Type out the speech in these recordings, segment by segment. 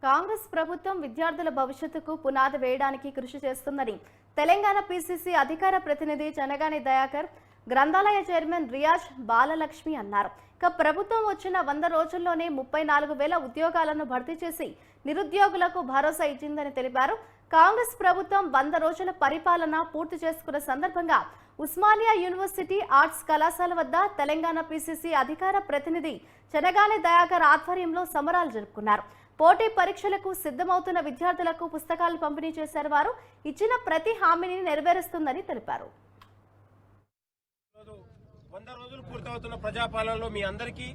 కాంగ్రెస్ ప్రభుత్వం విద్యార్థుల భవిష్యత్తుకు పునాది వేయడానికి కృషి చేస్తుందని తెలంగాణ పీసీసీ అధికార ప్రతినిధి చనగాని దయాకర్, గ్రంథాలయ చైర్మన్ రియాజ్ బాలలక్ష్మి అన్నారు. ప్రభుత్వం వచ్చిన 100 రోజుల్లోనే 34,000 ఉద్యోగాలను భర్తీ చేసి నిరుద్యోగులకు భరోసా ఇచ్చిందని తెలిపారు. కాంగ్రెస్ ప్రభుత్వం 100 రోజుల పరిపాలన పూర్తి చేసుకున్న సందర్భంగా ఉస్మానియా యూనివర్సిటీ ఆర్ట్స్ కళాశాల వద్ద తెలంగాణ పీసీసీ అధికార ప్రతినిధి చనగాని దయాకర్ ఆధ్వర్యంలో సంబరాలు జరుపుకున్నారు. పోటీ పరీక్షలకు సిద్ధమవుతున్న విద్యార్థులకు పుస్తకాలు పంపిణీ చేశారు. వారు ఇచ్చిన ప్రతి హామీని నెరవేరుస్తుందని తెలిపారు. 100 రోజులు పూర్తవుతున్న ప్రజాపాలనలో మీ అందరికీ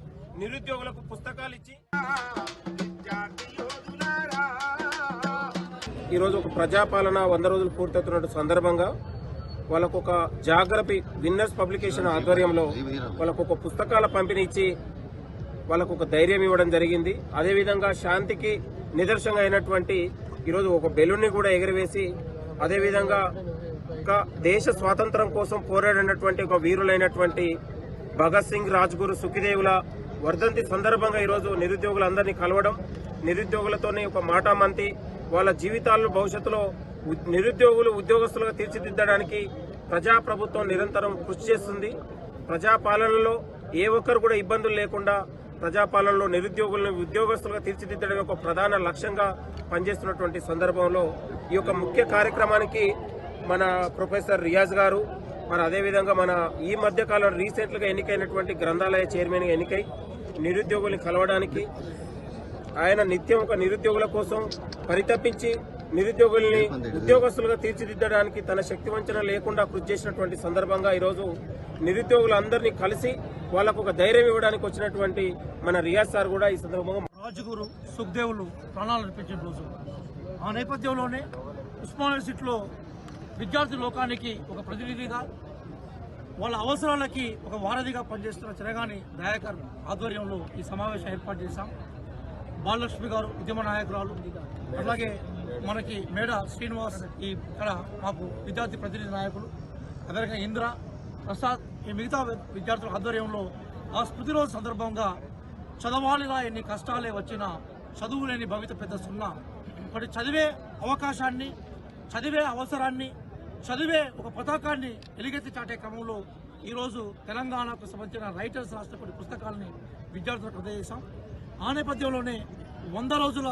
నిరుద్యోగులకు పుస్తకాలు ఇచ్చి ఈరోజు ఒక ప్రజాపాలన 100 రోజులు పూర్తవుతున్న సందర్భంగా వాళ్ళకు ఒక జాగ్రఫీ విన్నర్స్ పబ్లికేషన్ ఆధ్వర్యంలో వాళ్ళకు ఒక పుస్తకాల పంపిణీ ఇచ్చి వాళ్ళకు ఒక ధైర్యం ఇవ్వడం జరిగింది. అదేవిధంగా శాంతికి నిదర్శనంగా అయినటువంటి ఈరోజు ఒక బెలూన్ని కూడా ఎగరవేసి, అదేవిధంగా ఒక దేశ స్వాతంత్రం కోసం పోరాడినటువంటి ఒక వీరులైనటువంటి భగత్ సింగ్, రాజ్గురు, సుఖదేవుల వర్ధంతి సందర్భంగా ఈరోజు నిరుద్యోగులందరినీ కలవడం, నిరుద్యోగులతోనే ఒక మాటామంతి వాళ్ళ జీవితాల్లో భవిష్యత్తులో నిరుద్యోగులు ఉద్యోగస్తులుగా తీర్చిదిద్దడానికి ప్రజాప్రభుత్వం నిరంతరం కృషి చేస్తుంది. ప్రజాపాలనలో ఏ ఒక్కరు కూడా ఇబ్బందులు లేకుండా ప్రజాపాలనలో నిరుద్యోగులను ఉద్యోగస్తులుగా తీర్చిదిద్దడం ఒక ప్రధాన లక్ష్యంగా పనిచేస్తున్నటువంటి సందర్భంలో ఈ యొక్క ముఖ్య కార్యక్రమానికి మన ప్రొఫెసర్ రియాజ్ గారు, మరి అదేవిధంగా మన ఈ మధ్య కాలంలో రీసెంట్గా ఎన్నికైనటువంటి గ్రంథాలయ చైర్మన్ ఎన్నికై నిరుద్యోగుల్ని కలవడానికి ఆయన నిత్యం ఒక నిరుద్యోగుల కోసం పరితపించి నిరుద్యోగుల్ని ఉద్యోగస్తులుగా తీర్చిదిద్దడానికి తన శక్తి వంచన లేకుండా కృషి చేసినటువంటి సందర్భంగా ఈరోజు నిరుద్యోగులందరినీ కలిసి వాళ్ళకు ఒక ధైర్యం ఇవ్వడానికి వచ్చినటువంటి మన రియాజ్ సార్ కూడా ఈ సందర్భంగా రాజగురు, సుఖదేవులు ప్రాణాలు అర్పించిన రోజు. ఆ నేపథ్యంలోనే ఉస్మానియా యూనివర్సిటీలో విద్యార్థి లోకానికి ఒక ప్రతినిధిగా, వాళ్ళ అవసరాలకి ఒక వారధిగా పనిచేస్తున్న చనగాని దయాకర్ ఆధ్వర్యంలో ఈ సమావేశం ఏర్పాటు చేశాం. బాలలక్ష్మి గారు ఉద్యమ నాయకురాలు, అలాగే మనకి మేడ శ్రీనివాస్ ఇక్కడ మాకు విద్యార్థి ప్రతినిధి నాయకులు, అదేవిధంగా ఇంద్ర ప్రసాద్, ఈ మిగతా విద్యార్థుల ఆధ్వర్యంలో ఆ స్మృతి రోజు సందర్భంగా చదవాలిగా ఎన్ని కష్టాలే వచ్చినా చదువు లేని భవిత పెద్ద సున్నా, ఒకటి చదివే అవకాశాన్ని, చదివే అవసరాన్ని, చదివే ఒక పతాకాన్ని ఎలుగెత్తి చాటే క్రమంలో ఈరోజు తెలంగాణకు సంబంధించిన రైటర్స్ రాష్ట్ర కొన్ని పుస్తకాలని విద్యార్థులకు అందజేశాం. ఆ నేపథ్యంలోనే 100 రోజుల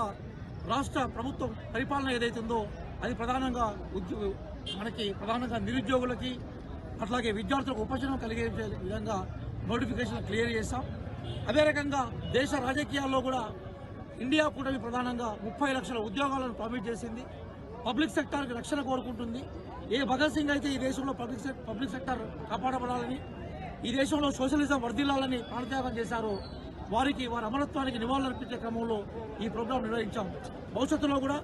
రాష్ట్ర ప్రభుత్వం పరిపాలన ఏదైతుందో అది ప్రధానంగా నిరుద్యోగులకి, అట్లాగే విద్యార్థులకు ఉపశమనం కలిగే విధంగా నోటిఫికేషన్ క్లియర్ చేశాం. అదే రకంగా దేశ రాజకీయాల్లో కూడా ఇండియా కూటమి ప్రధానంగా 30 లక్షల ఉద్యోగాలను ప్రామిస్ చేసింది. పబ్లిక్ సెక్టార్కి రక్షణ కోరుకుంటుంది. ఏ భగత్ సింగ్ అయితే ఈ దేశంలో పబ్లిక్ సెక్టార్ కాపాడబడాలని, ఈ దేశంలో సోషలిజం వర్ధిల్లాలని ప్రాణత్యాగం చేశారో వారి అమరత్వానికి నివాళులర్పించే క్రమంలో ఈ ప్రోగ్రాం నిర్వహించాం. భవిష్యత్తులో కూడా